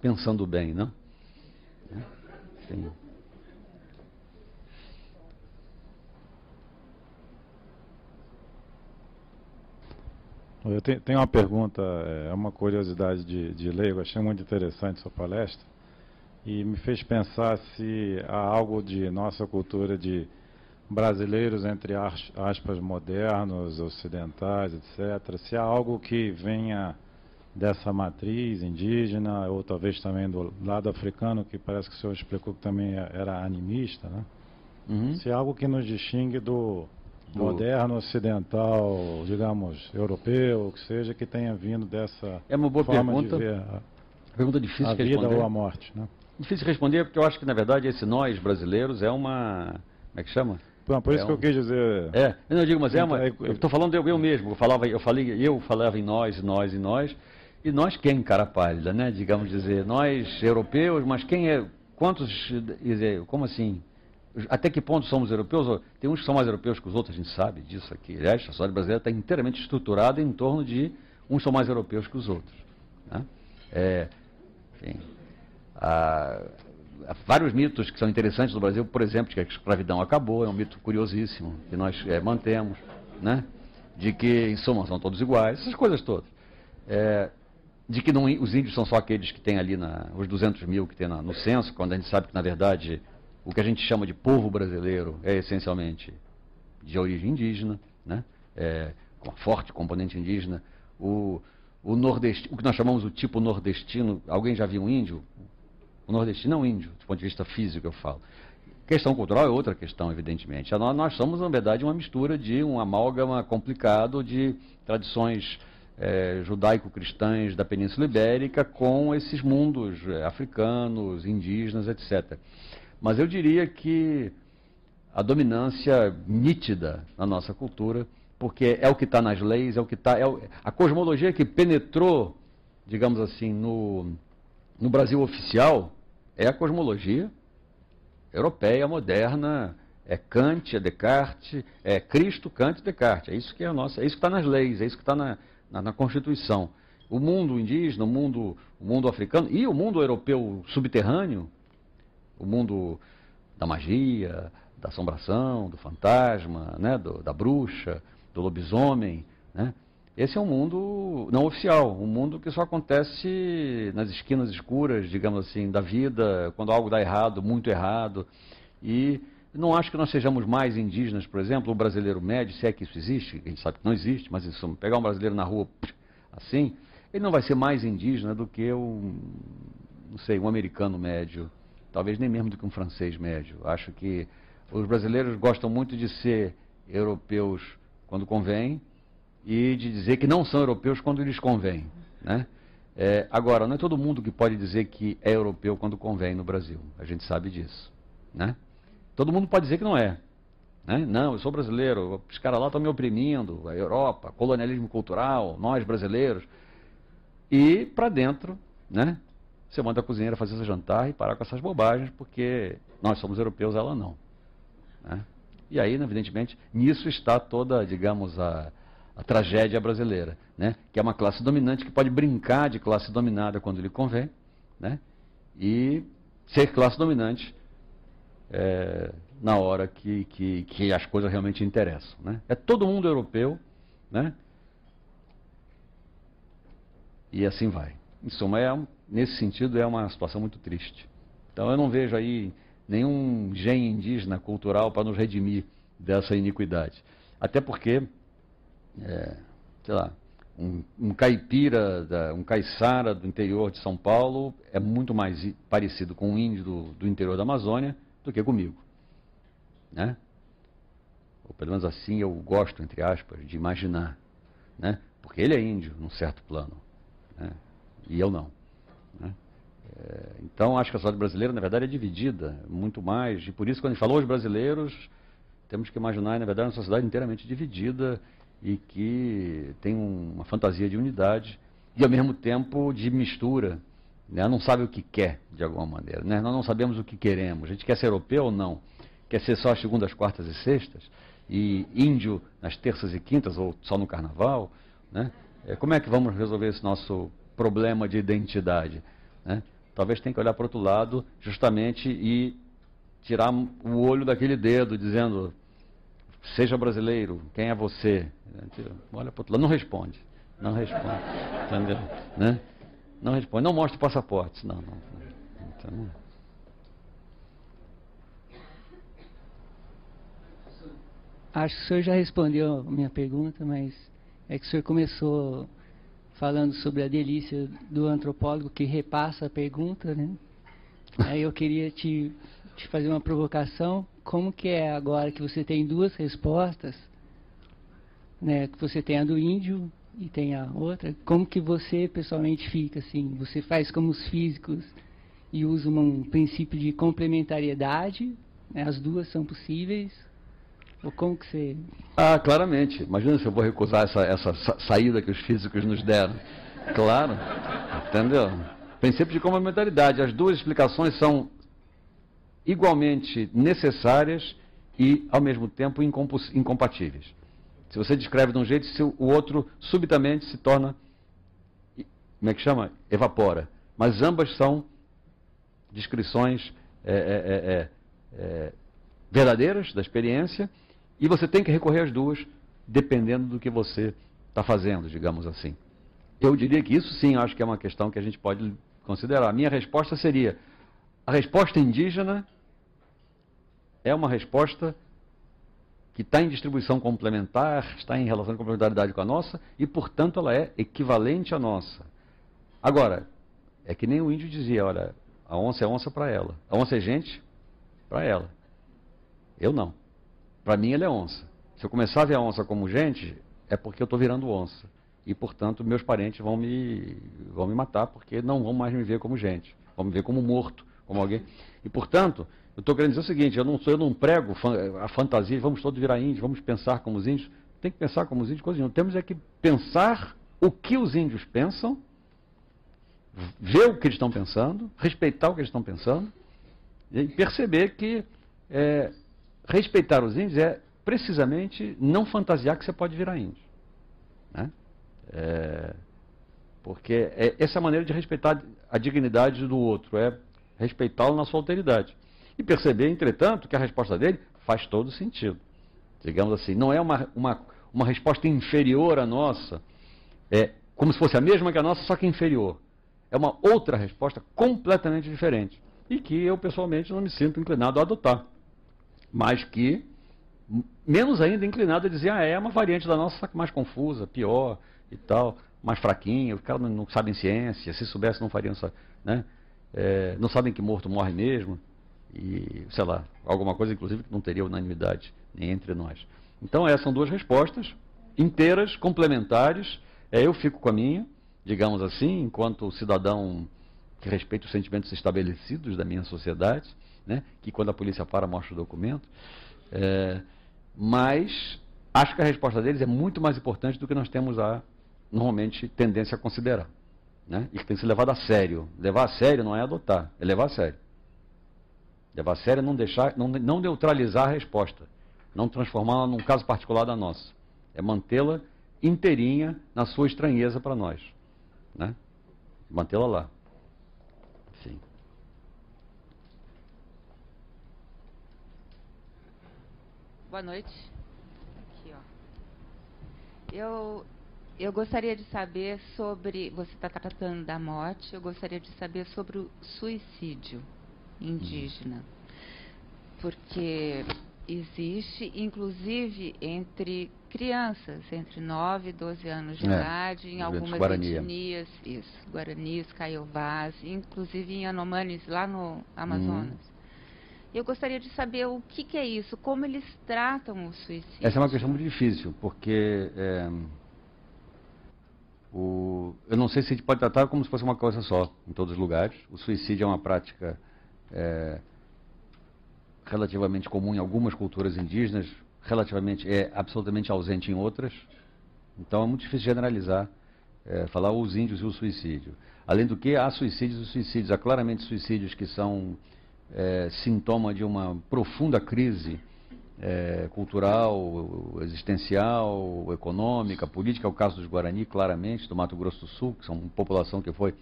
pensando bem, não? Sim. Eu tenho uma pergunta, é uma curiosidade de leigo, achei muito interessante sua palestra, e me fez pensar se há algo de nossa cultura de brasileiros, entre aspas, modernos, ocidentais, etc., se há algo que venha dessa matriz indígena, ou talvez também do lado africano, que parece que o senhor explicou que também era animista, né? Uhum. Se há algo que nos distingue do moderno, ocidental, digamos, europeu, ou que seja, que tenha vindo dessa É uma boa forma pergunta. de ver Pergunta difícil a de vida responder. ou a morte, né? Difícil de responder porque eu acho que, na verdade, esse nós brasileiros é uma... Como é que chama? Por isso que eu quis dizer... eu não digo, mas é uma... eu estou falando eu mesmo. Eu falava em nós, nós e nós. E nós quem, cara pálida, né? Digamos dizer, nós europeus, mas quem é... Quantos... Como assim? Até que ponto somos europeus? Tem uns que são mais europeus que os outros, a gente sabe disso aqui. Aliás, a sociedade brasileira está inteiramente estruturada em torno de uns são mais europeus que os outros, né? Enfim, há vários mitos que são interessantes no Brasil, por exemplo, de que a escravidão acabou, é um mito curiosíssimo, que nós mantemos, né? De que, em suma, são todos iguais, essas coisas todas. De que os índios são só aqueles que tem ali, os 200 mil que tem no censo, quando a gente sabe que, na verdade, o que a gente chama de povo brasileiro é essencialmente de origem indígena, né? Com forte componente indígena. O que nós chamamos o tipo nordestino, alguém já viu um índio? O nordestino é um índio, do ponto de vista físico eu falo. Questão cultural é outra questão, evidentemente. Nós somos, na verdade, uma mistura de um amálgama complicado de tradições judaico-cristãs da Península Ibérica com esses mundos africanos, indígenas, etc. Mas eu diria que a dominância nítida na nossa cultura, porque é o que está nas leis, é o que está... a cosmologia que penetrou, digamos assim, no Brasil oficial, é a cosmologia europeia, moderna, é Kant, é Descartes, é Cristo, Kant e Descartes. É isso que é a nossa, é isso que está nas leis, é isso que está na Constituição. O mundo indígena, o mundo africano e o mundo europeu subterrâneo, o mundo da magia, da assombração, do fantasma, né, da bruxa, do lobisomem, né? Esse é um mundo não oficial, um mundo que só acontece nas esquinas escuras, digamos assim, da vida, quando algo dá errado, muito errado. E não acho que nós sejamos mais indígenas, por exemplo, o brasileiro médio, se é que isso existe, a gente sabe que não existe, mas isso, pegar um brasileiro na rua assim, ele não vai ser mais indígena do que não sei, um americano médio, talvez nem mesmo do que um francês médio. Acho que os brasileiros gostam muito de ser europeus quando convém e de dizer que não são europeus quando lhes convém, né? Agora, não é todo mundo que pode dizer que é europeu quando convém no Brasil. A gente sabe disso, né? Todo mundo pode dizer que não é, né? Não, eu sou brasileiro, os caras lá estão me oprimindo, a Europa, colonialismo cultural, nós brasileiros. E para dentro, né? Você manda a cozinheira fazer seu jantar e parar com essas bobagens, porque nós somos europeus, ela não, né? E aí, evidentemente, nisso está toda, digamos, a tragédia brasileira, né? Que é uma classe dominante que pode brincar de classe dominada quando lhe convém, né? E ser classe dominante na hora que as coisas realmente interessam, né? É todo mundo europeu, né? E assim vai. Em suma, nesse sentido, é uma situação muito triste. Então, eu não vejo aí nenhum gene indígena cultural para nos redimir dessa iniquidade. Até porque, sei lá, um caipira, um caiçara do interior de São Paulo é muito mais parecido com um índio do interior da Amazônia do que comigo, né? Ou pelo menos assim eu gosto, entre aspas, de imaginar, né? Porque ele é índio, num certo plano, né? E eu não, né? Então, acho que a sociedade brasileira, na verdade, é dividida muito mais, e por isso, quando a gente falou os brasileiros, temos que imaginar, na verdade, uma sociedade inteiramente dividida e que tem uma fantasia de unidade e, ao mesmo tempo, de mistura, né? Não sabe o que quer, de alguma maneira, né? Nós não sabemos o que queremos. A gente quer ser europeu ou não? Quer ser só as segundas, quartas e sextas? E índio nas terças e quintas ou só no carnaval, né? Como é que vamos resolver esse nosso problema de identidade, né? talvez tenha que olhar para o outro lado justamente e tirar o olho daquele dedo, dizendo, seja brasileiro, quem é você? Olha para o outro lado, não responde, entendeu? Né? Não responde, não mostre passaportes, não. Então, acho que o senhor já respondeu a minha pergunta, mas é que o senhor começou falando sobre a delícia do antropólogo que repassa a pergunta, né? Aí eu queria te fazer uma provocação. Como que é agora que você tem duas respostas, né? Que você tem a do índio e tem a outra. Como que você pessoalmente fica assim? Você faz como os físicos e usa um princípio de complementariedade, né? As duas são possíveis. Ou como que você... claramente. Imagina se eu vou recusar essa saída que os físicos nos deram. Claro. Entendeu? Princípio de complementaridade. As duas explicações são igualmente necessárias e, ao mesmo tempo, incompatíveis. Se você descreve de um jeito, o outro subitamente se torna... Como é que chama? Evapora. Mas ambas são descrições verdadeiras da experiência, e você tem que recorrer às duas, dependendo do que você está fazendo, digamos assim. Eu diria que isso sim, acho que é uma questão que a gente pode considerar. A minha resposta seria, a resposta indígena é uma resposta que está em distribuição complementar, está em relação de complementaridade com a nossa, e, portanto, ela é equivalente à nossa. Agora, é que nem o índio dizia, olha, a onça é onça para ela. A onça é gente para ela. Eu não. Para mim, ele é onça. Se eu começar a ver a onça como gente, é porque eu estou virando onça. E, portanto, meus parentes vão me matar, porque não vão mais me ver como gente. Vão me ver como morto, como alguém. E, portanto, eu estou querendo dizer o seguinte, eu não prego a fantasia, vamos todos virar índios, vamos pensar como os índios. Tem que pensar como os índios, coisa nenhuma. Temos é que pensar o que os índios pensam, ver o que eles estão pensando, respeitar o que eles estão pensando, e perceber que... respeitar os índios é precisamente não fantasiar que você pode virar índio. Né? Porque essa é a maneira de respeitar a dignidade do outro, é respeitá-lo na sua alteridade. E perceber, entretanto, que a resposta dele faz todo sentido. Digamos assim, não é uma resposta inferior à nossa, como se fosse a mesma que a nossa, só que inferior. É uma outra resposta completamente diferente. E que eu, pessoalmente, não me sinto inclinado a adotar. Mas que, menos ainda inclinado a dizer, é uma variante da nossa, só que mais confusa, pior e tal, mais fraquinha, os caras não sabem ciência, se soubessem não fariam, né? Não sabem que morto morre mesmo, e, sei lá, alguma coisa, inclusive, que não teria unanimidade nem entre nós. Então, essas são duas respostas, inteiras, complementares, eu fico com a minha, digamos assim, enquanto cidadão que respeita os sentimentos estabelecidos da minha sociedade, né, que quando a polícia para mostra o documento, mas acho que a resposta deles é muito mais importante do que nós temos normalmente tendência a considerar, né, e que tem que ser levado a sério. Levar a sério não é adotar, é levar a sério. Levar a sério é não neutralizar a resposta, não transformá-la num caso particular da nossa, é mantê-la inteirinha na sua estranheza para nós, né, mantê-la lá. Enfim. Boa noite. Aqui, ó. Eu gostaria de saber sobre... Você está tratando da morte, eu gostaria de saber sobre o suicídio indígena. Porque existe, inclusive, entre crianças, entre 9 e 12 anos de idade, em algumas etnias, Guaranis, Caiovás, inclusive em Yanomamis, lá no Amazonas. Eu gostaria de saber o que é isso, como eles tratam o suicídio. Essa é uma questão muito difícil, porque eu não sei se a gente pode tratar como se fosse uma coisa só, em todos os lugares. O suicídio é uma prática relativamente comum em algumas culturas indígenas, absolutamente ausente em outras. Então é muito difícil generalizar, falar os índios e o suicídio. Além do que, há suicídios e suicídios. Há claramente suicídios que são sintoma de uma profunda crise cultural, existencial, econômica, política. É o caso dos Guarani, claramente, do Mato Grosso do Sul, que são uma população que foi